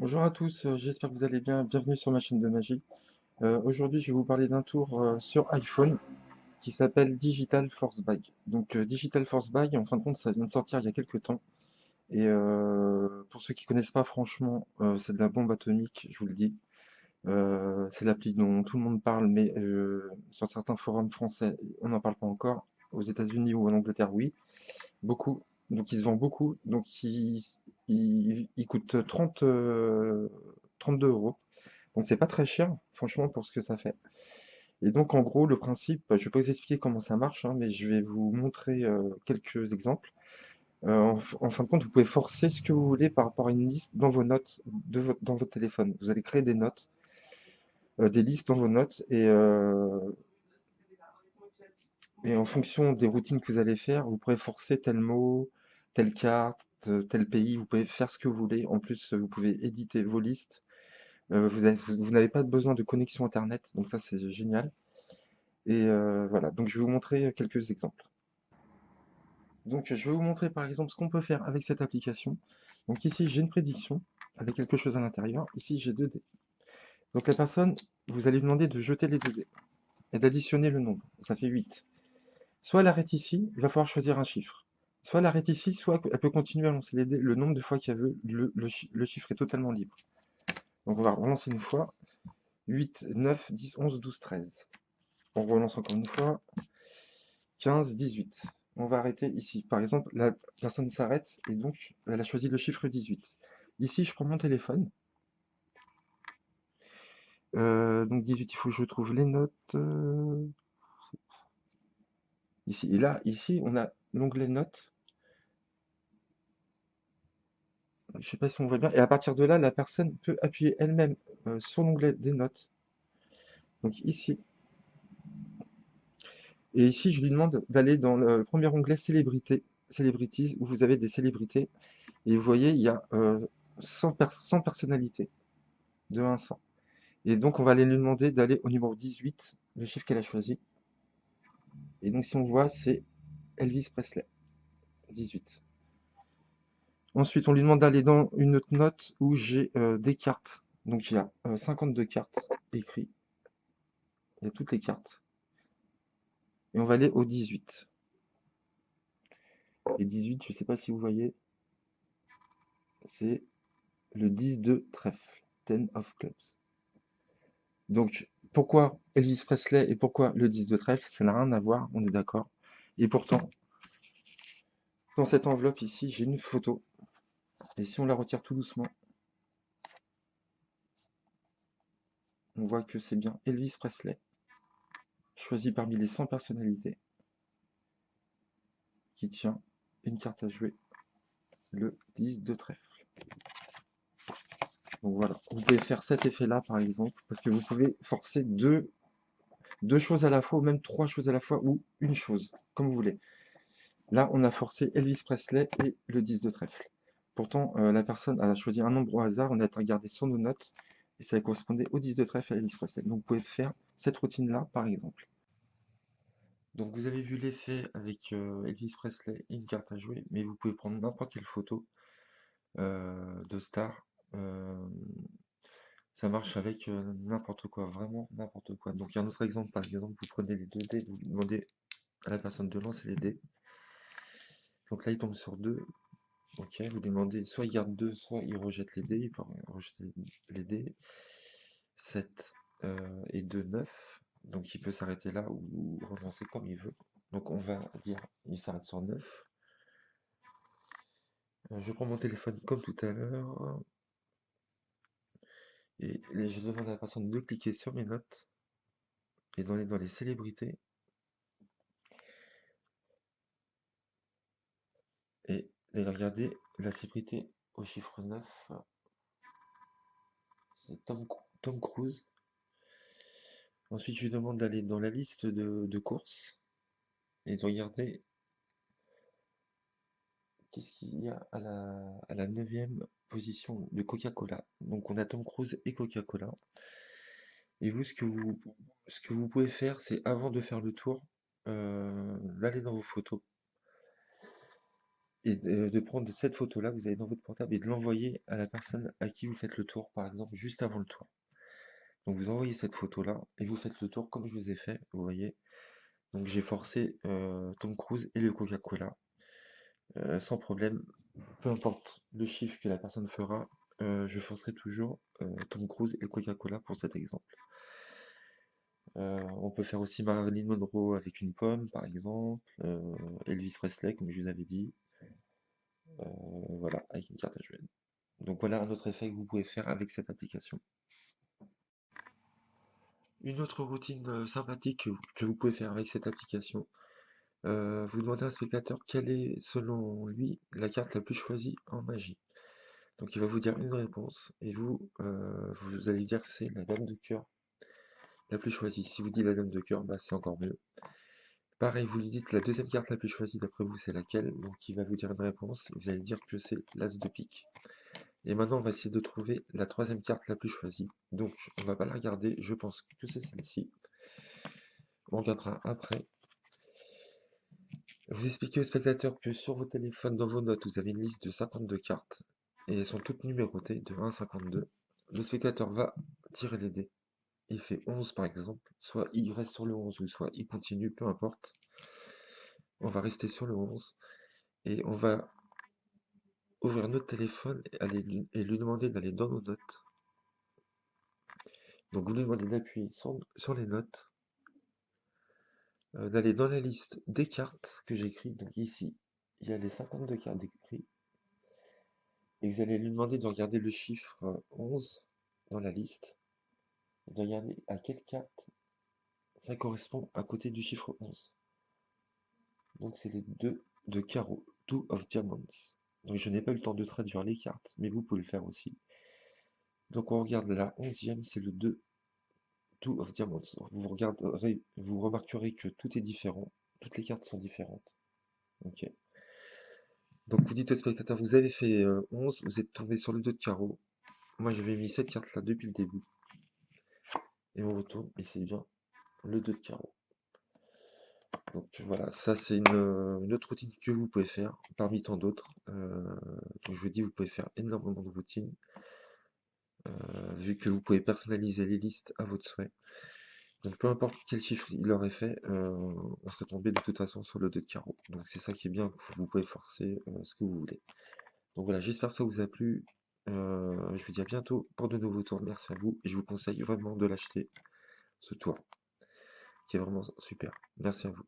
Bonjour à tous, j'espère que vous allez bien. Bienvenue sur ma chaîne de magie. Aujourd'hui, je vais vous parler d'un tour sur iPhone qui s'appelle Digital Force Bag. Donc, Digital Force Bag, en fin de compte, ça vient de sortir il y a quelques temps. Et pour ceux qui connaissent pas, franchement, c'est de la bombe atomique, je vous le dis. C'est l'appli dont tout le monde parle, mais sur certains forums français, on n'en parle pas encore. Aux États-Unis ou en Angleterre, oui, beaucoup. Donc, il se vend beaucoup. Donc, il coûte 32 euros. Donc c'est pas très cher, franchement, pour ce que ça fait. Et donc en gros, le principe, je vais pas vous expliquer comment ça marche, hein, mais je vais vous montrer quelques exemples. En fin de compte, vous pouvez forcer ce que vous voulez par rapport à une liste dans vos notes dans votre téléphone. Vous allez créer des notes, des listes dans vos notes, et en fonction des routines que vous allez faire, vous pourrez forcer tel mot, telle carte, tel pays. Vous pouvez faire ce que vous voulez. En plus, vous pouvez éditer vos listes. Vous n'avez pas besoin de connexion Internet, donc ça c'est génial. Voilà, donc je vais vous montrer quelques exemples. Donc je vais vous montrer par exemple ce qu'on peut faire avec cette application. Donc ici j'ai une prédiction avec quelque chose à l'intérieur. Ici j'ai 2 dés. Donc la personne, vous allez lui demander de jeter les 2 dés et d'additionner le nombre. Ça fait 8. Soit elle arrête ici, il va falloir choisir un chiffre. Soit elle arrête ici, soit elle peut continuer à lancer les dés le nombre de fois qu'elle veut. Le chiffre est totalement libre. Donc on va relancer une fois. 8, 9, 10, 11, 12, 13. On relance encore une fois. 15, 18. On va arrêter ici. Par exemple, la personne s'arrête et donc elle a choisi le chiffre 18. Ici, je prends mon téléphone. Donc 18, il faut que je trouve les notes. Ici. Et là, ici, on a l'onglet notes. Je ne sais pas si on voit bien. Et à partir de là, la personne peut appuyer elle-même sur l'onglet des notes. Donc ici. Et ici, je lui demande d'aller dans le premier onglet célébrités, celebrities, où vous avez des célébrités. Et vous voyez, il y a 100 personnalités, de 1 à 100. Et donc, on va aller lui demander d'aller au numéro 18, le chiffre qu'elle a choisi. Et donc, si on voit, c'est Elvis Presley, 18. Ensuite, on lui demande d'aller dans une autre note où j'ai des cartes. Donc, il y a 52 cartes écrites. Il y a toutes les cartes. Et on va aller au 18. Et 18, je ne sais pas si vous voyez, c'est le 10 de trèfle, 10 of clubs. Donc, pourquoi Elvis Presley et pourquoi le 10 de trèfle? Ça n'a rien à voir, on est d'accord. Et pourtant, dans cette enveloppe ici, j'ai une photo. Et si on la retire tout doucement, on voit que c'est bien Elvis Presley, choisi parmi les 100 personnalités, qui tient une carte à jouer, le 10 de trèfle. Donc voilà, vous pouvez faire cet effet-là par exemple, parce que vous pouvez forcer deux choses à la fois, ou même trois choses à la fois, ou une chose, comme vous voulez. Là, on a forcé Elvis Presley et le 10 de trèfle. Pourtant, la personne a choisi un nombre au hasard, on a regardé sur nos notes, et ça correspondait au 10 de trèfle et à Elvis Presley. Donc vous pouvez faire cette routine-là, par exemple. Donc vous avez vu l'effet avec Elvis Presley et une carte à jouer, mais vous pouvez prendre n'importe quelle photo de star. Euh, Ça marche avec n'importe quoi, vraiment n'importe quoi. Donc il y a un autre exemple, par exemple, vous prenez les 2 dés, vous demandez à la personne de lancer les dés. Donc là il tombe sur 2. Ok, vous demandez soit il garde 2, soit il rejette les dés, il peut rejeter les dés. 7 et 2, 9. Donc il peut s'arrêter là ou relancer comme il veut. Donc on va dire il s'arrête sur 9. Je prends mon téléphone comme tout à l'heure et je demande à la personne de cliquer sur mes notes et d'aller dans les célébrités et d'aller regarder la célébrité au chiffre 9. C'est Tom Cruise. Ensuite, je lui demande d'aller dans la liste de courses et de regarder qu'est-ce qu'il y a à la 9e position de Coca-Cola. Donc on a Tom Cruise et Coca-Cola. Et vous, ce que vous pouvez faire, c'est avant de faire le tour, d'aller dans vos photos et de prendre cette photo-là, vous avez dans votre portable, et de l'envoyer à la personne à qui vous faites le tour, par exemple, juste avant le tour. Donc vous envoyez cette photo-là et vous faites le tour comme je vous ai fait, vous voyez. Donc j'ai forcé Tom Cruise et le Coca-Cola sans problème, peu importe le chiffre que la personne fera, je forcerai toujours Tom Cruise et le Coca-Cola pour cet exemple. On peut faire aussi Marilyn Monroe avec une pomme, par exemple, Elvis Presley, comme je vous avais dit, voilà, avec une carte à jouer. Donc voilà un autre effet que vous pouvez faire avec cette application. Une autre routine sympathique que vous pouvez faire avec cette application, vous demandez à un spectateur quelle est, selon lui, la carte la plus choisie en magie. Donc il va vous dire une réponse et vous allez dire que c'est la dame de cœur la plus choisie. Si vous dites la dame de cœur, bah, c'est encore mieux. Pareil, vous lui dites la deuxième carte la plus choisie d'après vous, c'est laquelle? Donc il va vous dire une réponse et vous allez dire que c'est l'as de pique. Et maintenant, on va essayer de trouver la troisième carte la plus choisie. Donc on va pas la regarder, je pense que c'est celle-ci. On regardera après. Vous expliquez au spectateur que sur vos téléphones, dans vos notes, vous avez une liste de 52 cartes et elles sont toutes numérotées de 1 à 52. Le spectateur va tirer les dés. Il fait 11 par exemple, soit il reste sur le 11 ou soit il continue, peu importe. On va rester sur le 11 et on va ouvrir notre téléphone et lui demander d'aller dans nos notes. Donc vous lui demandez d'appuyer sur les notes, d'aller dans la liste des cartes que j'écris. Donc ici, il y a les 52 cartes écrites. Et vous allez lui demander de regarder le chiffre 11 dans la liste, et de regarder à quelle carte ça correspond à côté du chiffre 11. Donc c'est les 2 de carreau, two of diamonds. Donc je n'ai pas eu le temps de traduire les cartes, mais vous pouvez le faire aussi. Donc on regarde la 11e, c'est le 2, two of diamonds. Vous remarquerez que tout est différent, toutes les cartes sont différentes. Ok. Donc vous dites au spectateur, vous avez fait 11, vous êtes tombé sur le 2 de carreau. Moi j'avais mis cette carte là depuis le début. Et on retourne, et c'est bien le 2 de carreau. Donc voilà, ça c'est une autre routine que vous pouvez faire parmi tant d'autres. Donc je vous dis, vous pouvez faire énormément de routines, vu que vous pouvez personnaliser les listes à votre souhait. Donc peu importe quel chiffre il aurait fait, on serait tombé de toute façon sur le 2 de carreau. Donc c'est ça qui est bien, vous pouvez forcer ce que vous voulez. Donc voilà, j'espère que ça vous a plu. Je vous dis à bientôt pour de nouveaux tours. Merci à vous et je vous conseille vraiment de l'acheter, ce tour, qui est vraiment super. Merci à vous.